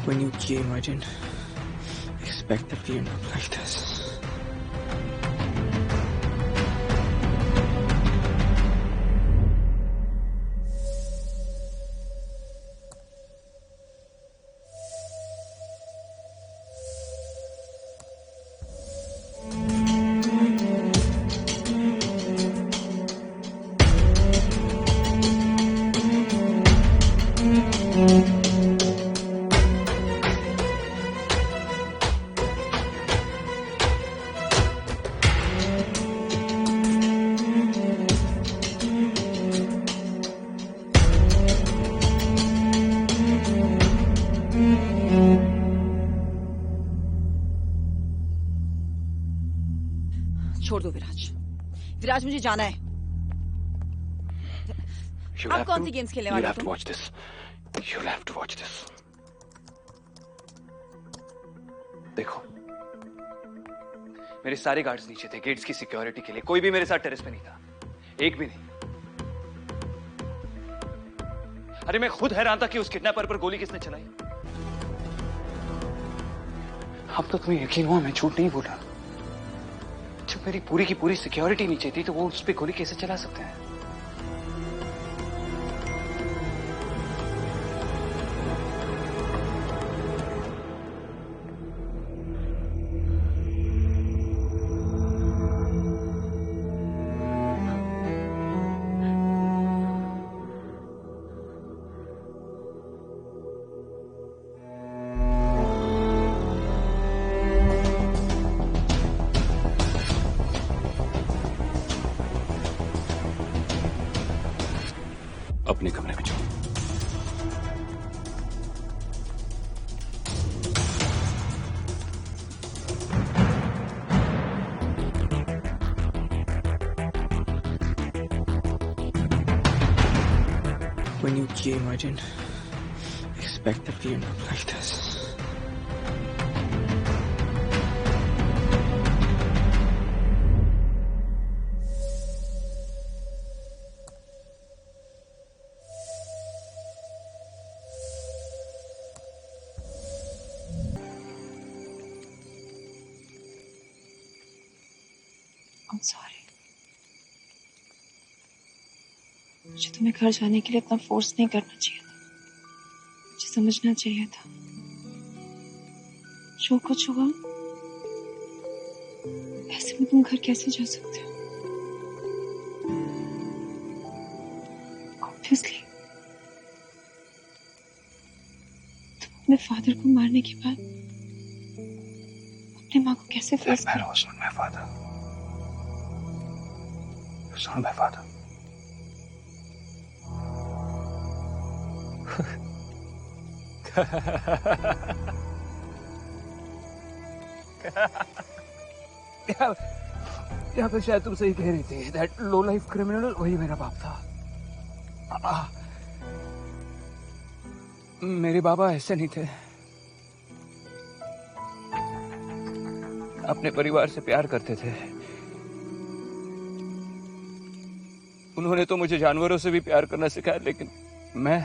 When you came, I didn't expect that we end up like this. छोड़ दो विराज। विराज मुझे जाना है। आप कौन सी गेम्स खेलने वाले हो? You'll have to watch this. You'll have to watch this. देखो, मेरे सारे गार्ड्स नीचे थे गेट्स की सिक्योरिटी के लिए। कोई भी मेरे साथ टेरेस पे नहीं था, एक भी नहीं। अरे मैं खुद हैरान था कि उस किडनैपर पर गोली किसने चलाई। अब तो तुम्हें यकीन हुआ मैं झूठ नहीं बोला। जब मेरी पूरी की पूरी सिक्योरिटी नीचे थी तो वो उस पर गोली कैसे चला सकते हैं? अपने कमरे में जाओ। When you came, I didn't expect that we end up like this. I'm sorry. मुझे तुम्हें घर जाने के लिए इतना फोर्स नहीं करना चाहिए था। मुझे समझना चाहिए था जो कुछ हुआ ऐसे में तुम घर कैसे जा सकते हो। Obviously, तुम अपने फादर को मारने के बाद अपनी माँ को कैसे force That man was not my father. He was not my father. या फिर शायद तुम सही कह रही थी। दैट लो लाइफ क्रिमिनल वही मेरा बाप था। मेरे बाबा ऐसे नहीं थे। अपने परिवार से प्यार करते थे। उन्होंने तो मुझे जानवरों से भी प्यार करना सिखाया, लेकिन मैं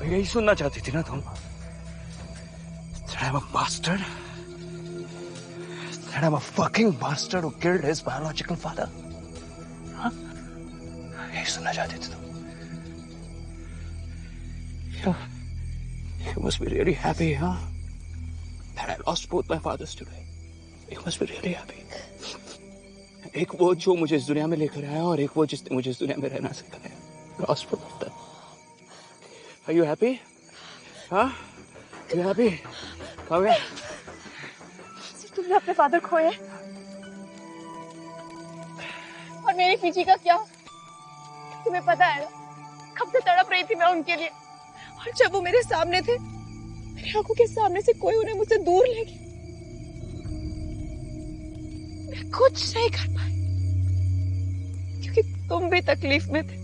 यही सुनना चाहती थी ना तुम। That I'm a bastard. That I'm a fucking bastard who killed his biological father. हाँ? यही सुनना चाहती थी तुम। You must be really happy, huh? That I lost both my fathers today. You must be really happy. एक वो जो मुझे इस दुनिया में लेकर आया और एक वो जिसने मुझे इस दुनिया में रहना सिखाया। Lost both of them. Are you happy? Huh? You happy? Come here. तुमने अपने फादर खोए और मेरी फीजी का क्या? तुम्हें पता है ना कब से तड़प रही थी मैं उनके लिए, और जब वो मेरे सामने थे मेरी आंखों के सामने से कोई उन्हें मुझसे दूर ले गया। मैं कुछ नहीं कर पाई क्योंकि तुम भी तकलीफ में थे।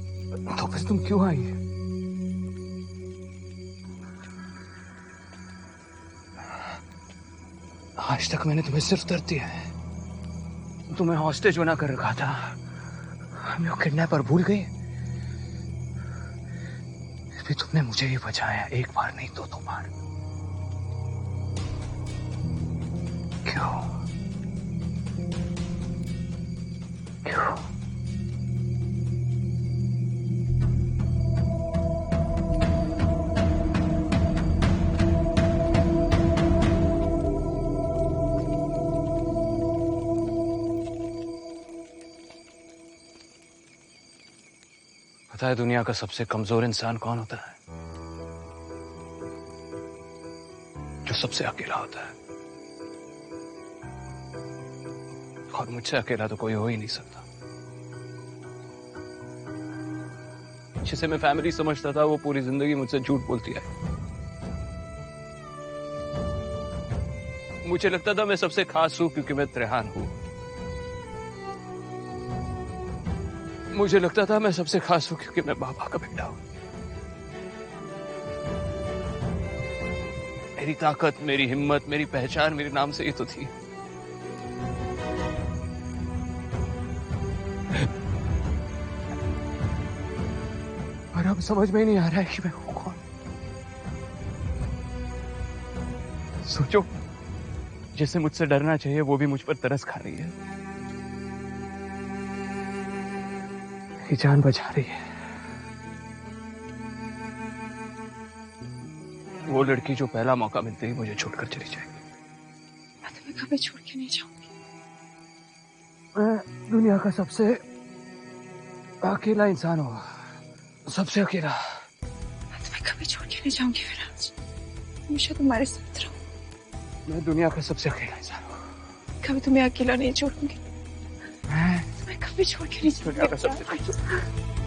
तो फिर तुम क्यों आई? आज तक मैंने तुम्हें सिर्फ दर्द दिया है। तुम्हें हॉस्टेज बना कर रखा था। हम लोग किडनैपर भूल गए। अभी तुमने मुझे ही बचाया, एक बार नहीं तो 2 बार। क्यों? क्यों? पता है दुनिया का सबसे कमजोर इंसान कौन होता है? जो सबसे अकेला होता है। और मुझसे अकेला तो कोई हो ही नहीं सकता। जिसे मैं फैमिली समझता था वो पूरी जिंदगी मुझसे झूठ बोलती है। मुझे लगता था मैं सबसे खास हूं क्योंकि मैं त्रेहान हूं। मुझे लगता था मैं सबसे खास हूं क्योंकि मैं बाबा का बेटा हूं। मेरी ताकत, मेरी हिम्मत, मेरी पहचान मेरे नाम से ही तो थी। और अब समझ में ही नहीं आ रहा है कि मैं हूं कौन। सोचो, जिसे मुझसे डरना चाहिए वो भी मुझ पर तरस खा रही है। मेरी जान बचा रही है। वो लड़की जो पहला मौका मिलते ही मुझे छोड़कर चली जाएगी। मैं तुम्हें कभी छोड़ के नहीं जाऊंगी। मैं दुनिया का सबसे अकेला इंसान हूँ, सबसे अकेला। मैं तुम्हें कभी छोड़ के नहीं जाऊंगी विराज, हमेशा तुम्हारे साथ रहूंगी। मैं दुनिया का सबसे अकेला इंसान हूँ। कभी तुम्हें अकेला नहीं छोड़ूंगी। मैं तुम्हें कभी छोड़ के नहीं दुनिया का सबसे जाऊंगी।